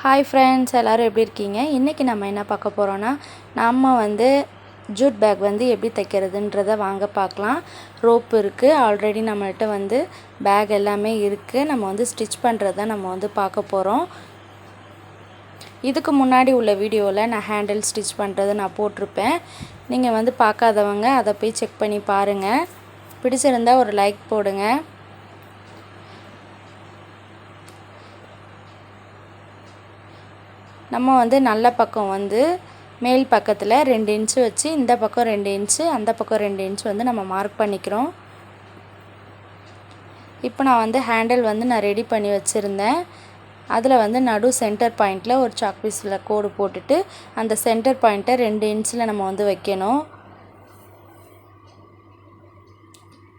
Hi friends, எல்லோரும் எப்படி இருக்கீங்க? இன்றைக்கி நம்ம என்ன பார்க்க போகிறோன்னா, நம்ம வந்து ஜூட் பேக் வந்து எப்படி தைக்கிறதுன்றதை வாங்க பார்க்கலாம். ரோப் இருக்குது, ஆல்ரெடி நம்மள்கிட்ட வந்து பேக் எல்லாமே இருக்குது. நம்ம வந்து ஸ்டிச் பண்ணுறதை நம்ம வந்து பார்க்க போகிறோம். இதுக்கு முன்னாடி உள்ள வீடியோவில் நான் ஹேண்டில் ஸ்டிச் பண்ணுறது நான் போட்டிருப்பேன். நீங்கள் வந்து பார்க்காதவங்க அதை போய் செக் பண்ணி பாருங்கள். பிடிச்சிருந்தால் ஒரு லைக் போடுங்க. நம்ம வந்து நல்ல பக்கம் வந்து மேல் பக்கத்தில் 2 இன்ச்சு வச்சு, இந்த பக்கம் 2 இன்ச்சு, அந்த பக்கம் 2 இன்ச்சு வந்து நம்ம மார்க் பண்ணிக்கிறோம். இப்போ நான் வந்து ஹேண்டில் வந்து நான் ரெடி பண்ணி வச்சுருந்தேன். அதில் வந்து நடு சென்டர் பாயிண்டில் ஒரு சாக் பீஸில் கோடு போட்டுட்டு அந்த சென்டர் பாயிண்ட்டை 2 இன்ச்சில் நம்ம வந்து வைக்கணும்.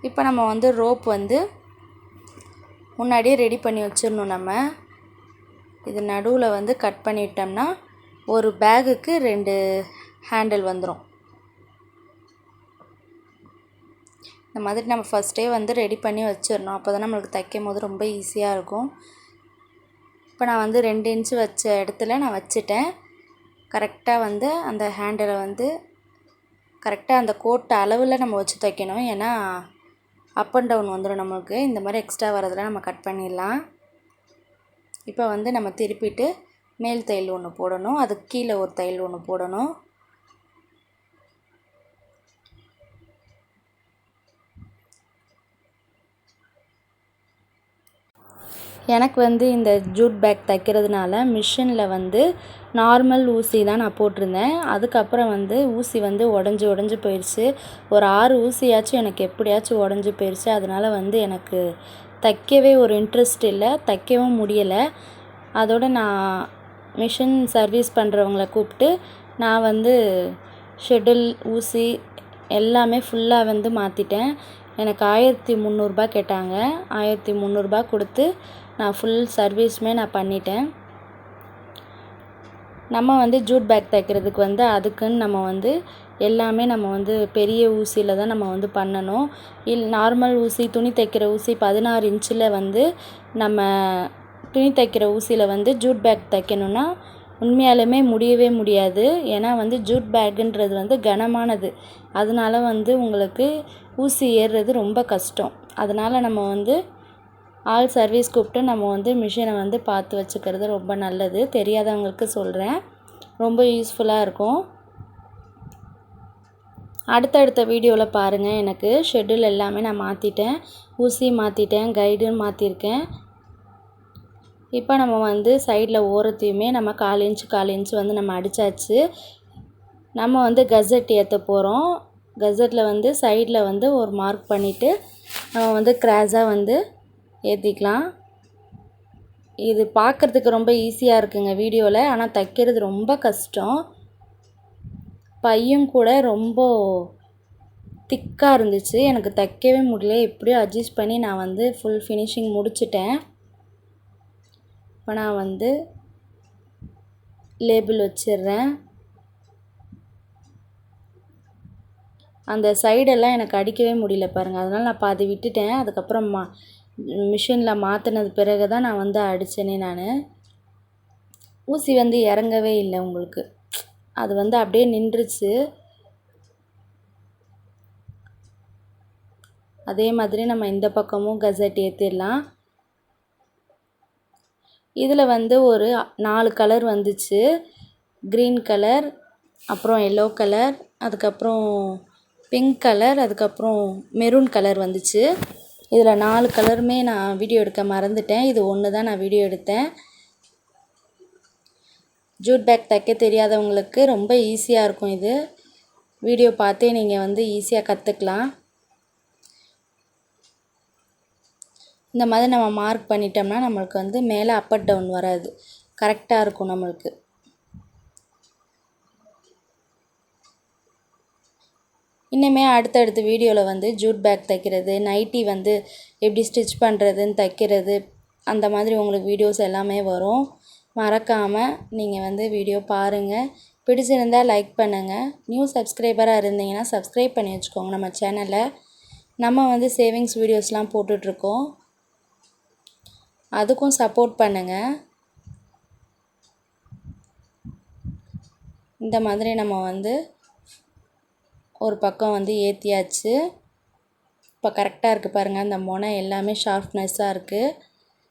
இப்போ நம்ம வந்து ரோப் வந்து முன்னாடியே ரெடி பண்ணி வச்சிடணும். நம்ம இது நடுவில் வந்து கட் பண்ணிட்டோம்னா ஒரு பேகுக்கு 2 ஹேண்டில் வந்துடும். இந்த மாதிரி நம்ம ஃபஸ்ட்டே வந்து ரெடி பண்ணி வச்சிடணும். அப்போ தான் நம்மளுக்கு தைக்கும் போது ரொம்ப ஈஸியாக இருக்கும். இப்போ நான் வந்து 2 இன்ச்சு வச்ச இடத்துல நான் வச்சுட்டேன். கரெக்டாக வந்து அந்த ஹேண்டிலை வந்து கரெக்டாக அந்த கோட்டை அளவில் நம்ம வச்சு தைக்கணும். ஏன்னா அப் அண்ட் டவுன் வந்துடும் நம்மளுக்கு. இந்த மாதிரி எக்ஸ்ட்ரா வரதில் நம்ம கட் பண்ணிடலாம். இப்போ வந்து நம்ம திருப்பிட்டு மேல் தையல் ஒன்று போடணும், அதுக்கு கீழே ஒரு தையல் ஒன்று போடணும். எனக்கு வந்து இந்த ஜூட் பேக் தைக்கிறதுனால மிஷினில் வந்து நார்மல் ஊசி தான் நான் போட்டிருந்தேன். அதுக்கப்புறம் வந்து ஊசி வந்து உடஞ்சி போயிடுச்சு. ஒரு 6 ஊசியாச்சும் எனக்கு எப்படியாச்சும் உடஞ்சி போயிடுச்சு. அதனால் வந்து எனக்கு தைக்கவே ஒரு இன்ட்ரெஸ்ட் இல்லை, தைக்கவும் முடியலை. அதோடு நான் மிஷின் சர்வீஸ் பண்ணுறவங்கள கூப்பிட்டு நான் வந்து ஷெட்டில் ஊசி எல்லாமே ஃபுல்லாக வந்து மாற்றிட்டேன். எனக்கு 1300 கேட்டாங்க. 1300 கொடுத்து நான் ஃபுல் சர்வீஸுமே நான் பண்ணிட்டேன். நம்ம வந்து ஜூட் பேக் தைக்கிறதுக்கு வந்து அதுக்குன்னு நம்ம வந்து எல்லாமே நம்ம வந்து பெரிய ஊசியில் தான் நம்ம வந்து பண்ணணும். நார்மல் ஊசி, துணி தைக்கிற ஊசி 16 இன்ச்சில் வந்து நம்ம துணி தைக்கிற ஊசியில் வந்து ஜூட் பேக் தைக்கணுன்னா உண்மையாலுமே முடியவே முடியாது. ஏன்னா வந்து ஜூட் பேக்குன்றது வந்து கனமானது. அதனால வந்து உங்களுக்கு ஊசி ஏறுறது ரொம்ப கஷ்டம். அதனால் நம்ம வந்து ஆல் சர்வீஸ் கூப்பிட்டு நம்ம வந்து மிஷினை வந்து பார்த்து வச்சுக்கிறது ரொம்ப நல்லது. தெரியாதவங்களுக்கு சொல்கிறேன், ரொம்ப யூஸ்ஃபுல்லாக இருக்கும். அடுத்தடுத்த வீடியோவில் பாருங்கள். எனக்கு ஷெட்யூல் எல்லாமே நான் மாற்றிட்டேன், ஊசி மாற்றிட்டேன், கைடும் மாற்றிருக்கேன். இப்போ நம்ம வந்து சைடில் ஓரத்தையுமே நம்ம 1/4 இன்ச்சு வந்து நம்ம அடித்தாச்சு. நம்ம வந்து கசட் ஏற்ற போகிறோம். கசட்டில் வந்து சைடில் வந்து ஒரு மார்க் பண்ணிவிட்டு நம்ம வந்து கிராஸாக வந்து ஏற்றிக்கலாம். இது பார்க்குறதுக்கு ரொம்ப ஈஸியாக இருக்குங்க வீடியோவில், ஆனால் தைக்கிறது ரொம்ப கஷ்டம். பையும் கூட ரொம்ப திக்காக இருந்துச்சு, எனக்கு தைக்கவே முடியல. எப்படியோ அட்ஜஸ்ட் பண்ணி நான் வந்து ஃபுல் ஃபினிஷிங் முடிச்சிட்டேன். இப்போ நான் வந்து லேபிள் வச்சிடுறேன். அந்த சைடெல்லாம் எனக்கு அடிக்கவே முடியல பாருங்கள், அதனால் நான் பாதி விட்டுட்டேன். அதுக்கப்புறம் மிஷினில் மாற்றினது பிறகு தான் நான் வந்து அடித்தேனே. நான் ஊசி வந்து இறங்கவே இல்லை உங்களுக்கு, அது வந்து அப்படியே நின்றுச்சு. அதே மாதிரி நம்ம இந்த பக்கமும் கசட் ஏற்றிடலாம். இதில் வந்து ஒரு 4 கலர் வந்துச்சு. க்ரீன் கலர், அப்புறம் எல்லோ கலர், அதுக்கப்புறம் பிங்க் கலர், அதுக்கப்புறம் மெரூன் கலர் வந்துச்சு. இதில் 4 கலருமே நான் வீடியோ எடுக்க மறந்துட்டேன். இது ஒன்று தான் நான் வீடியோ எடுத்தேன். ஜூட் பேக் தைக்க தெரியாதவங்களுக்கு ரொம்ப ஈஸியாக இருக்கும். இது வீடியோ பார்த்தே நீங்கள் வந்து ஈஸியாக கற்றுக்கலாம். இந்த மாதிரி நம்ம மார்க் பண்ணிட்டோம்னா நம்மளுக்கு வந்து மேலே அப் அண்ட் டவுன் வராது, கரெக்டாக இருக்கும் நம்மளுக்கு. இன்னுமே அடுத்தடுத்த வீடியோவில் வந்து ஜூட் பேக் தைக்கிறது, நைட்டி வந்து எப்படி ஸ்டிச் பண்ணுறதுன்னு தைக்கிறது, அந்த மாதிரி உங்களுக்கு வீடியோஸ் எல்லாமே வரும். மறக்காமல் நீங்கள் வந்து வீடியோ பாருங்கள். பிடிச்சிருந்தால் லைக் பண்ணுங்கள். நியூ சப்ஸ்கிரைபராக இருந்தீங்கன்னா சப்ஸ்கிரைப் பண்ணி வச்சுக்கோங்க நம்ம சேனலை. நம்ம வந்து சேவிங்ஸ் வீடியோஸ்லாம் போட்டுட்ருக்கோம், அதுக்கும் சப்போர்ட் பண்ணுங்கள். இந்த மாதிரி நம்ம வந்து ஒரு பக்கம் வந்து ஏற்றியாச்சு. இப்போ கரெக்டாக இருக்குது பாருங்கள், அந்த முனை எல்லாமே ஷார்ப்னஸ்ஸாக இருக்குது.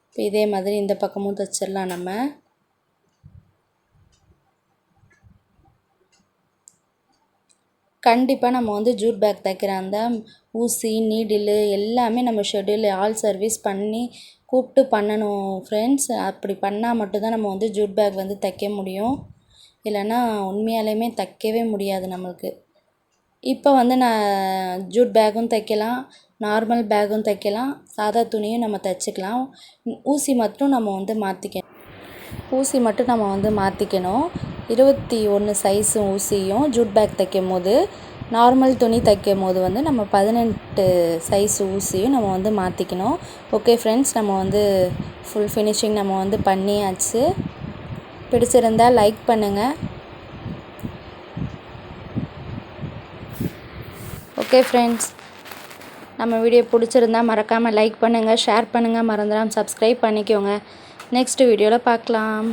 இப்போ இதே மாதிரி இந்த பக்கமும் தைச்சிடலாம் நம்ம. கண்டிப்பாக நம்ம வந்து ஜூட் பேக் தைக்கிற அந்த ஊசி நீடிலு எல்லாமே நம்ம ஷெட்யூல் ஆல் சர்வீஸ் பண்ணி கூப்பிட்டு பண்ணணும் ஃப்ரெண்ட்ஸ். அப்படி பண்ணால் மட்டும்தான் நம்ம வந்து ஜூட் பேக் வந்து தைக்க முடியும். இல்லைன்னா உண்மையாலேயுமே தைக்கவே முடியாது நம்மளுக்கு. இப்போ வந்து நான் ஜூட் பேக்கும் தைக்கலாம், நார்மல் பேக்கும் தைக்கலாம், சாதா துணியும் நம்ம தைச்சிக்கலாம். ஊசி மட்டும் நம்ம வந்து மாற்றிக்கணும். 21 சைஸு ஊசியும் ஜூட் பேக் தைக்கும் போது, நார்மல் துணி தைக்கும் போது வந்து நம்ம 18 சைஸ் ஊசியும் நம்ம வந்து மாற்றிக்கணும். ஓகே ஃப்ரெண்ட்ஸ், நம்ம வந்து ஃபுல் ஃபினிஷிங் நம்ம வந்து பண்ணியாச்சு. பிடிச்சிருந்தால் லைக் பண்ணுங்கள். ஓகே ஃப்ரெண்ட்ஸ், நம்ம வீடியோ பிடிச்சிருந்தால் மறக்காமல் லைக் பண்ணுங்கள், ஷேர் பண்ணுங்கள், மறந்துடாமல் சப்ஸ்கிரைப் பண்ணிக்கோங்க. நெக்ஸ்ட் வீடியோவில் பார்க்கலாம்.